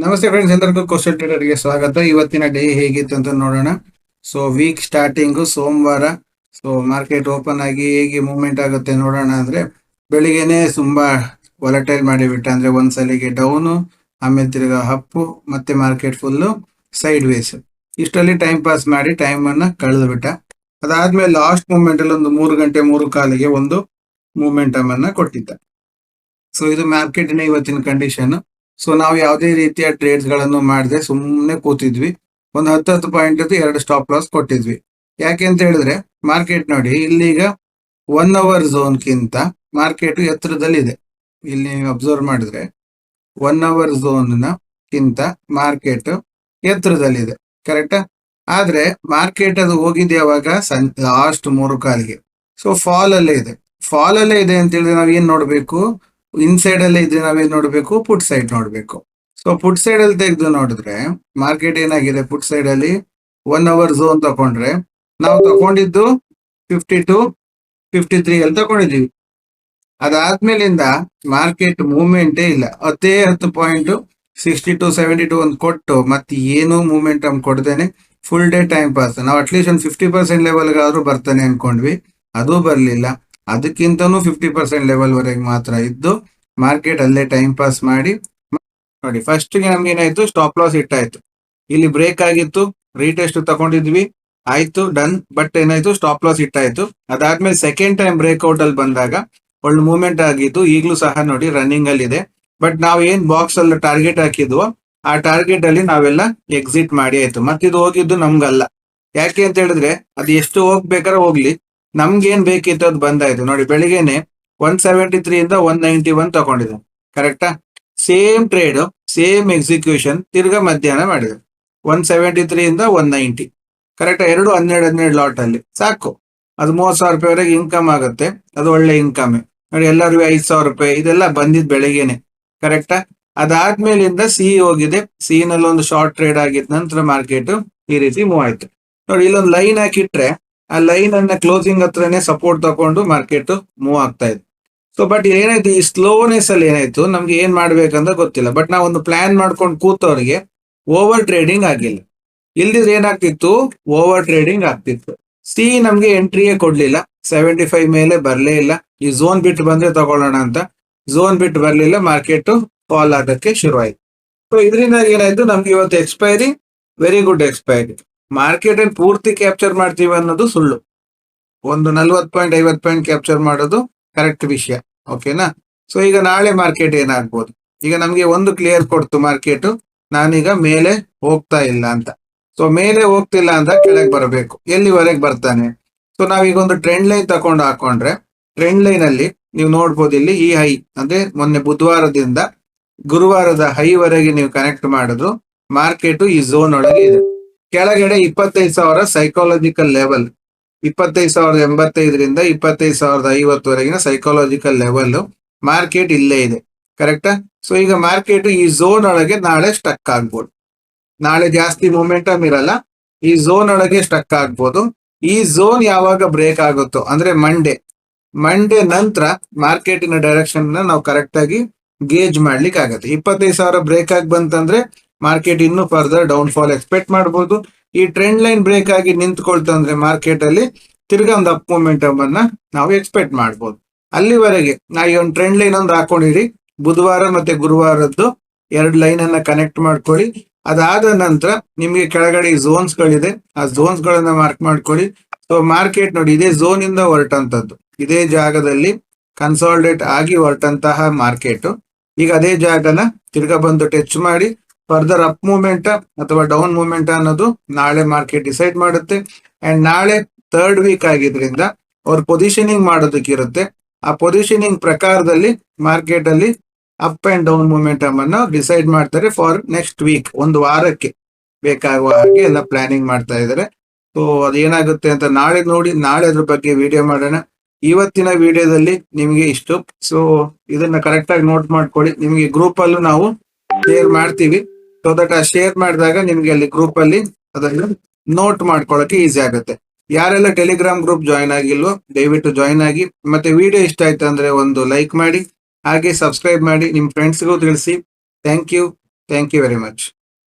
ನಮಸ್ತೆ ಫ್ರೆಂಡ್ಸ್, ಎಲ್ಲರಿಗೂ ಕ್ವಶನ್ ಟ್ರೇಡರ್ಗೆ ಸ್ವಾಗತ. ಇವತ್ತಿನ ಡೇ ಹೇಗಿತ್ತು ಅಂತ ನೋಡೋಣ. ಸೊ ವೀಕ್ ಸ್ಟಾರ್ಟಿಂಗು ಸೋಮವಾರ. ಸೊ ಮಾರ್ಕೆಟ್ ಓಪನ್ ಆಗಿ ಹೇಗೆ ಮೂವ್ಮೆಂಟ್ ಆಗುತ್ತೆ ನೋಡೋಣ. ಅಂದ್ರೆ ಬೆಳಿಗ್ಗೆನೆ ತುಂಬಾ ವಾಲಟೈಲ್ ಮಾಡಿಬಿಟ್ಟ. ಅಂದ್ರೆ ಒಂದ್ಸಲಿಗೆ ಡೌನು, ಆಮೇಲೆ ತಿರ್ಗಾ ಅಪ್ಪು, ಮತ್ತೆ ಮಾರ್ಕೆಟ್ ಫುಲ್ಲು ಸೈಡ್ ವೇಸ್. ಇಷ್ಟರಲ್ಲಿ ಟೈಮ್ ಪಾಸ್ ಮಾಡಿ ಟೈಮ್ ಅನ್ನ ಕಳೆದು ಬಿಟ್ಟ. ಅದಾದ್ಮೇಲೆ ಲಾಸ್ಟ್ ಮೂವ್ಮೆಂಟ್ ಅಲ್ಲಿ ಒಂದು 3 ಗಂಟೆ 3 ಕಾಲಿಗೆ ಒಂದು ಮೂವ್ಮೆಂಟಮ್ ಅನ್ನ ಕೊಟ್ಟಿದ್ದ. ಸೊ ಇದು ಮಾರ್ಕೆಟಿನ ಇವತ್ತಿನ ಕಂಡೀಷನ್. ಸೊ ನಾವು ಯಾವುದೇ ರೀತಿಯ ಟ್ರೇಡ್ಸ್ ಗಳನ್ನು ಮಾಡದೆ ಸುಮ್ಮನೆ ಕೂತಿದ್ವಿ. ಒಂದು 10 ಪಾಯಿಂಟ್ 2 ಸ್ಟಾಪ್ ಲಾಸ್ ಕೊಟ್ಟಿದ್ವಿ. ಯಾಕೆ ಅಂತ ಹೇಳಿದ್ರೆ ಮಾರ್ಕೆಟ್ ನೋಡಿ, ಇಲ್ಲಿಗ 1 ಅವರ್ ಝೋನ್ಗಿಂತ ಮಾರ್ಕೆಟ್ ಎತ್ತರದಲ್ಲಿದೆ. ಇಲ್ಲಿ ನೀವು ಅಬ್ಸರ್ವ್ ಮಾಡಿದ್ರೆ 1 ಅವರ್ ಝೋನ್ ಕಿಂತ ಮಾರ್ಕೆಟ್ ಎತ್ತರದಲ್ಲಿದೆ, ಕರೆಕ್ಟಾ? ಆದ್ರೆ ಮಾರ್ಕೆಟ್ ಅದು ಹೋಗಿದೆ ಯಾವಾಗ? ಲಾಸ್ಟ್ 3 ಕಾಲಿಗೆ. ಸೊ ಫಾಲ್ ಅಲ್ಲೇ ಇದೆ. ಫಾಲ್ ಅಲ್ಲೇ ಇದೆ ಅಂತ ಹೇಳಿದ್ರೆ ನಾವ್ ಏನ್ ನೋಡ್ಬೇಕು? ಇನ್ಸೈಡ್ ಅಲ್ಲೇ ಇದ್ರೆ ನಾವೇನ್ ನೋಡ್ಬೇಕು? ಪುಟ್ ಸೈಡ್ ನೋಡ್ಬೇಕು. ಸೊ ಪುಟ್ ಸೈಡ್ ಅಲ್ಲಿ ತೆಗೆದು ನೋಡಿದ್ರೆ ಮಾರ್ಕೆಟ್ ಏನಾಗಿದೆ? ಪುಟ್ ಸೈಡ್ ಅಲ್ಲಿ 1 ಅವರ್ ಝೋನ್ ತಗೊಂಡ್ರೆ ನಾವು ತಗೊಂಡಿದ್ದು 52 53 ಅಲ್ಲಿ ತಗೊಂಡಿದೀವಿ. ಅದಾದ್ಮೇಲಿಂದ ಮಾರ್ಕೆಟ್ ಮೂವ್ಮೆಂಟೇ ಇಲ್ಲ. 10 ಪಾಯಿಂಟ್ 62 72 ಒಂದು ಕೊಟ್ಟು ಮತ್ತೆ ಏನೂ ಮೂವ್ಮೆಂಟಮ್ ಕೊಡ್ದೇನೆ ಫುಲ್ ಡೇ ಟೈಮ್ ಪಾಸ್. ನಾವು ಅಟ್ಲೀಸ್ಟ್ ಒಂದು 50% ಲೆವೆಲ್ಗಾದ್ರೂ ಬರ್ತಾನೆ ಅನ್ಕೊಂಡ್ವಿ, ಅದೂ ಬರ್ಲಿಲ್ಲ. ಅದಕ್ಕಿಂತನೂ 50% ಲೆವೆಲ್ ವರೆಗೆ ಮಾತ್ರ ಇದ್ದು ಮಾರ್ಕೆಟ್ ಅಲ್ಲೇ ಟೈಮ್ ಪಾಸ್ ಮಾಡಿ ನೋಡಿ. ಫಸ್ಟ್ ಗೆ ನಮ್ಗೆ ಏನಾಯ್ತು? ಸ್ಟಾಪ್ ಲಾಸ್ ಇಟ್ಟಾಯ್ತು. ಇಲ್ಲಿ ಬ್ರೇಕ್ ಆಗಿತ್ತು, ರೀಟೆಸ್ಟ್ ತಗೊಂಡಿದ್ವಿ, ಆಯ್ತು, ಡನ್. ಬಟ್ ಏನಾಯ್ತು? ಸ್ಟಾಪ್ ಲಾಸ್ ಇಟ್ಟಾಯ್ತು. ಅದಾದ್ಮೇಲೆ ಸೆಕೆಂಡ್ ಟೈಮ್ ಬ್ರೇಕ್ಔಟ್ ಅಲ್ಲಿ ಬಂದಾಗ ಒಳ್ಳೆ ಮೂವ್ಮೆಂಟ್ ಆಗಿತ್ತು. ಈಗಲೂ ಸಹ ನೋಡಿ ರನ್ನಿಂಗ್ ಅಲ್ಲಿ ಇದೆ. ಬಟ್ ನಾವು ಏನ್ ಬಾಕ್ಸ್ ಅಲ್ಲಿ ಟಾರ್ಗೆಟ್ ಹಾಕಿದ್ವೋ ಆ ಟಾರ್ಗೆಟ್ ಅಲ್ಲಿ ನಾವೆಲ್ಲ ಎಕ್ಸಿಟ್ ಮಾಡಿ ಆಯ್ತು. ಮತ್ತಿದು ಹೋಗಿದ್ದು ನಮ್ಗಲ್ಲ. ಯಾಕೆ ಅಂತ ಹೇಳಿದ್ರೆ ಅದು ಎಷ್ಟು ಹೋಗ್ಬೇಕಾದ್ರೆ ಹೋಗ್ಲಿ, ನಮ್ಗೇನ್ ಬೇಕಿತ್ತು ಅದು ಬಂದಾಯ್ತು. ನೋಡಿ ಬೆಳಿಗ್ಗೆನೆ 173 ಇಂದ 191 ತಗೊಂಡಿದೆ, ಕರೆಕ್ಟಾ? ಸೇಮ್ ಟ್ರೇಡ್, ಸೇಮ್ ಎಕ್ಸಿಕ್ಯೂಷನ್ ತಿರ್ಗಾ ಮಧ್ಯಾಹ್ನ ಮಾಡಿದೆ. 173 ಇಂದ 190, ಕರೆಕ್ಟಾ? ಎರಡು 12 ಲಾಟ್ ಅಲ್ಲಿ ಸಾಕು. ಅದು 30,000 ರೂಪಾಯಿವರೆಗೆ ಇನ್ಕಮ್ ಆಗುತ್ತೆ. ಅದು ಒಳ್ಳೆ ಇನ್ಕಮ್ ನೋಡಿ. ಎಲ್ಲರಿಗೂ 5,000 ರೂಪಾಯಿ ಇದೆಲ್ಲ ಬಂದಿದ್ ಬೆಳಿಗ್ಗೆನೆ, ಕರೆಕ್ಟಾ? ಅದಾದ್ಮೇಲಿಂದ ಸಿ ಹೋಗಿದೆ. ಸಿ ನಲ್ಲಿ ಒಂದು ಶಾರ್ಟ್ ಟ್ರೇಡ್ ಆಗಿದ ನಂತರ ಮಾರ್ಕೆಟ್ ಈ ರೀತಿ ಮೂವ್ ಆಯ್ತು. ನೋಡಿ ಇಲ್ಲೊಂದು ಲೈನ್ ಹಾಕಿಟ್ರೆ ಆ ಲೈನ್ ಅನ್ನ ಕ್ಲೋಸಿಂಗ್ ಹತ್ರನೇ ಸಪೋರ್ಟ್ ತಗೊಂಡು ಮಾರ್ಕೆಟ್ ಮೂವ್ ಆಗ್ತಾ ಇದೆ. ಸೊ ಬಟ್ ಏನಾಯ್ತು? ಈ ಸ್ಲೋನೆಸ್ ಅಲ್ಲಿ ಏನಾಯ್ತು? ನಮ್ಗೆ ಏನ್ ಮಾಡ್ಬೇಕಂತ ಗೊತ್ತಿಲ್ಲ. ಬಟ್ ನಾವು ಒಂದು ಪ್ಲಾನ್ ಮಾಡ್ಕೊಂಡು ಕೂತವ್ರಿಗೆ ಓವರ್ ಟ್ರೇಡಿಂಗ್ ಆಗಿಲ್ಲ. ಇಲ್ದಿದ್ರೆ ಏನಾಗ್ತಿತ್ತು? ಓವರ್ ಟ್ರೇಡಿಂಗ್ ಆಗ್ತಿತ್ತು. ಸಿ ನಮ್ಗೆ ಎಂಟ್ರಿಯೇ ಕೊಡ್ಲಿಲ್ಲ. 75 ಮೇಲೆ ಬರ್ಲೇ ಇಲ್ಲ. ಈ ಝೋನ್ ಬಿಟ್ಟು ಬಂದ್ರೆ ತಗೊಳ್ಳೋಣ ಅಂತ ಝೋನ್ ಬಿಟ್ಟು ಬರ್ಲಿಲ್ಲ, ಮಾರ್ಕೆಟ್ ಫಾಲ್ ಆಗಕ್ಕೆ ಶುರು ಆಯ್ತು. ಸೊ ಇದರಿಂದ ಏನಾಯ್ತು? ನಮ್ಗೆ ಇವತ್ತು expiry, very good expiry. Market ಅಲ್ಲಿ ಪೂರ್ತಿ ಕ್ಯಾಪ್ಚರ್ ಮಾಡ್ತೀವಿ ಅನ್ನೋದು ಸುಳ್ಳು. ಒಂದು 40 ಪಾಯಿಂಟ್ 50 ಪಾಯಿಂಟ್ ಕ್ಯಾಪ್ಚರ್ ಮಾಡೋದು ಕರೆಕ್ಟ್ ವಿಷಯ, ಓಕೆನಾ? ಸೊ ಈಗ ನಾಳೆ ಮಾರ್ಕೆಟ್ ಏನಾಗ್ಬೋದು? ಈಗ ನಮ್ಗೆ ಒಂದು ಕ್ಲಿಯರ್ ಕೊಡ್ತು ಮಾರ್ಕೆಟ್, ನಾನೀಗ ಮೇಲೆ ಹೋಗ್ತಾ ಇಲ್ಲ ಅಂತ. ಸೊ ಮೇಲೆ ಹೋಗ್ತಿಲ್ಲ ಅಂತ ಕೆಳಗೆ ಬರಬೇಕು. ಎಲ್ಲಿವರೆಗೆ ಬರ್ತಾನೆ? ಸೊ ನಾವೀಗ ಒಂದು ಟ್ರೆಂಡ್ ಲೈನ್ ತಗೊಂಡು ಹಾಕೊಂಡ್ರೆ ಟ್ರೆಂಡ್ ಲೈನ್ ಅಲ್ಲಿ ನೀವು ನೋಡ್ಬೋದು, ಇಲ್ಲಿ ಈ ಹೈ ಅಂದ್ರೆ ಮೊನ್ನೆ ಬುಧವಾರದಿಂದ ಗುರುವಾರದ ಹೈ ವರೆಗೆ ನೀವು ಕನೆಕ್ಟ್ ಮಾಡಿದ್ರು ಮಾರ್ಕೆಟ್ ಈ ಝೋನ್ ಒಳಗೆ ಇದೆ. ಕೆಳಗಡೆ 25,000 ಸೈಕಾಲಜಿಕಲ್ ಲೆವೆಲ್, 25,085ರಿಂದ 25,050 ವರೆಗಿನ ಸೈಕಾಲಜಿಕಲ್ ಲೆವೆಲ್ ಮಾರ್ಕೆಟ್ ಇಲ್ಲೇ ಇದೆ, ಕರೆಕ್ಟಾ? ಸೊ ಈಗ ಮಾರ್ಕೆಟ್ ಈ ಝೋನ್ ಒಳಗೆ ನಾಳೆ ಸ್ಟಕ್ ಆಗ್ಬೋದು. ನಾಳೆ ಜಾಸ್ತಿ ಮೊಮೆಂಟಮ್ ಇರಲ್ಲ, ಈ ಝೋನ್ ಒಳಗೆ ಸ್ಟಕ್ ಆಗ್ಬೋದು. ಈ ಝೋನ್ ಯಾವಾಗ ಬ್ರೇಕ್ ಆಗುತ್ತೋ ಅಂದ್ರೆ ಮಂಡೇ ನಂತರ ಮಾರ್ಕೆಟಿನ ಡೈರೆಕ್ಷನ್ ನಾವು ಕರೆಕ್ಟ್ ಆಗಿ ಗೇಜ್ ಮಾಡ್ಲಿಕ್ಕೆ ಆಗತ್ತೆ. 25,000 ಬ್ರೇಕ್ ಆಗಿ ಬಂತಂದ್ರೆ ಮಾರ್ಕೆಟ್ ಇನ್ನೂ ಫರ್ದರ್ ಡೌನ್ ಫಾಲ್ ಎಕ್ಸ್ಪೆಕ್ಟ್ ಮಾಡಬಹುದು. ಈ ಟ್ರೆಂಡ್ ಲೈನ್ ಬ್ರೇಕ್ ಆಗಿ ನಿಂತ್ಕೊಳ್ತಂದ್ರೆ ಮಾರ್ಕೆಟ್ ಅಲ್ಲಿ ತಿರ್ಗಾ ಒಂದು ಅಪ್ ಮೂಮೆಂಟಮ್ ಅನ್ನ ನಾವು ಎಕ್ಸ್ಪೆಕ್ಟ್ ಮಾಡ್ಬೋದು. ಅಲ್ಲಿವರೆಗೆ ನಾವು ಈ ಒಂದು ಟ್ರೆಂಡ್ ಲೈನ್ ಒಂದು ಹಾಕೊಂಡಿರಿ. ಬುಧವಾರ ಮತ್ತೆ ಗುರುವಾರದ್ದು 2 ಲೈನ್ ಅನ್ನ ಕನೆಕ್ಟ್ ಮಾಡ್ಕೊಳ್ಳಿ. ಅದಾದ ನಂತರ ನಿಮ್ಗೆ ಕೆಳಗಡೆ ಝೋನ್ಸ್ ಗಳಿದೆ, ಆ ಝೋನ್ಸ್ ಗಳನ್ನ ಮಾರ್ಕ್ ಮಾಡ್ಕೊಳ್ಳಿ. ಸೊ ಮಾರ್ಕೆಟ್ ನೋಡಿ ಇದೇ ಝೋನ್ ಇಂದ ಹೊರಟಂತದ್ದು, ಇದೇ ಜಾಗದಲ್ಲಿ ಕನ್ಸಾಲಿಡೇಟ್ ಆಗಿ ಹೊರಟಂತಹ ಮಾರ್ಕೆಟ್ ಈಗ ಅದೇ ಜಾಗನ ತಿರ್ಗಾ ಬಂದು ಟಚ್ ಮಾಡಿ ಫರ್ದರ್ ಅಪ್ ಮೂವ್ಮೆಂಟ್ ಅಥವಾ ಡೌನ್ ಮೂವ್ಮೆಂಟ್ ಅನ್ನೋದು ನಾಳೆ ಮಾರ್ಕೆಟ್ ಡಿಸೈಡ್ ಮಾಡುತ್ತೆ. ಅಂಡ್ ನಾಳೆ 3rd ವೀಕ್ ಆಗಿದ್ರಿಂದ ಅವ್ರ ಪೊಸಿಷನಿಂಗ್ ಮಾಡೋದಕ್ಕಿರುತ್ತೆ. ಆ ಪೊಸಿಷನಿಂಗ್ ಪ್ರಕಾರದಲ್ಲಿ ಮಾರ್ಕೆಟ್ ಅಲ್ಲಿ ಅಪ್ ಅಂಡ್ ಡೌನ್ ಮೂವ್ಮೆಂಟಮ್ ಅನ್ನು ಡಿಸೈಡ್ ಮಾಡ್ತಾರೆ ಫಾರ್ ನೆಕ್ಸ್ಟ್ ವೀಕ್. ಒಂದು ವಾರಕ್ಕೆ ಬೇಕಾಗುವ ಹಾಗೆ ಎಲ್ಲ ಪ್ಲಾನಿಂಗ್ ಮಾಡ್ತಾ ಇದ್ದಾರೆ. ಸೊ ಅದೇನಾಗುತ್ತೆ ಅಂತ ನಾಳೆ ನೋಡಿ, ನಾಳೆ ಅದ್ರ ಬಗ್ಗೆ ವಿಡಿಯೋ ಮಾಡೋಣ. ಇವತ್ತಿನ ವಿಡಿಯೋದಲ್ಲಿ ನಿಮಗೆ ಇಷ್ಟು. ಸೊ ಇದನ್ನ ಕರೆಕ್ಟ್ ಆಗಿ ನೋಟ್ ಮಾಡ್ಕೊಳ್ಳಿ. ನಿಮಗೆ ಗ್ರೂಪ್ ಅಲ್ಲೂ ನಾವು ಶೇರ್ ಮಾಡ್ತೀವಿ. ಸೊ ದಟ್ ಆ ಶೇರ್ ಮಾಡಿದಾಗ ನಿಮ್ಗೆ ಅಲ್ಲಿ ಗ್ರೂಪ್ ಅಲ್ಲಿ ಅದನ್ನು ನೋಟ್ ಮಾಡ್ಕೊಳ್ಳೋಕೆ ಈಸಿ ಆಗುತ್ತೆ. ಯಾರೆಲ್ಲ ಟೆಲಿಗ್ರಾಮ್ ಗ್ರೂಪ್ ಜಾಯ್ನ್ ಆಗಿಲ್ವೋ ದಯವಿಟ್ಟು ಜಾಯ್ನ್ ಆಗಿ. ಮತ್ತೆ ವಿಡಿಯೋ ಇಷ್ಟ ಆಯ್ತು ಅಂದ್ರೆ ಒಂದು ಲೈಕ್ ಮಾಡಿ, ಹಾಗೆ ಸಬ್ಸ್ಕ್ರೈಬ್ ಮಾಡಿ, ನಿಮ್ ಫ್ರೆಂಡ್ಸ್ಗೂ ತಿಳಿಸಿ. Thank you. Thank you very much.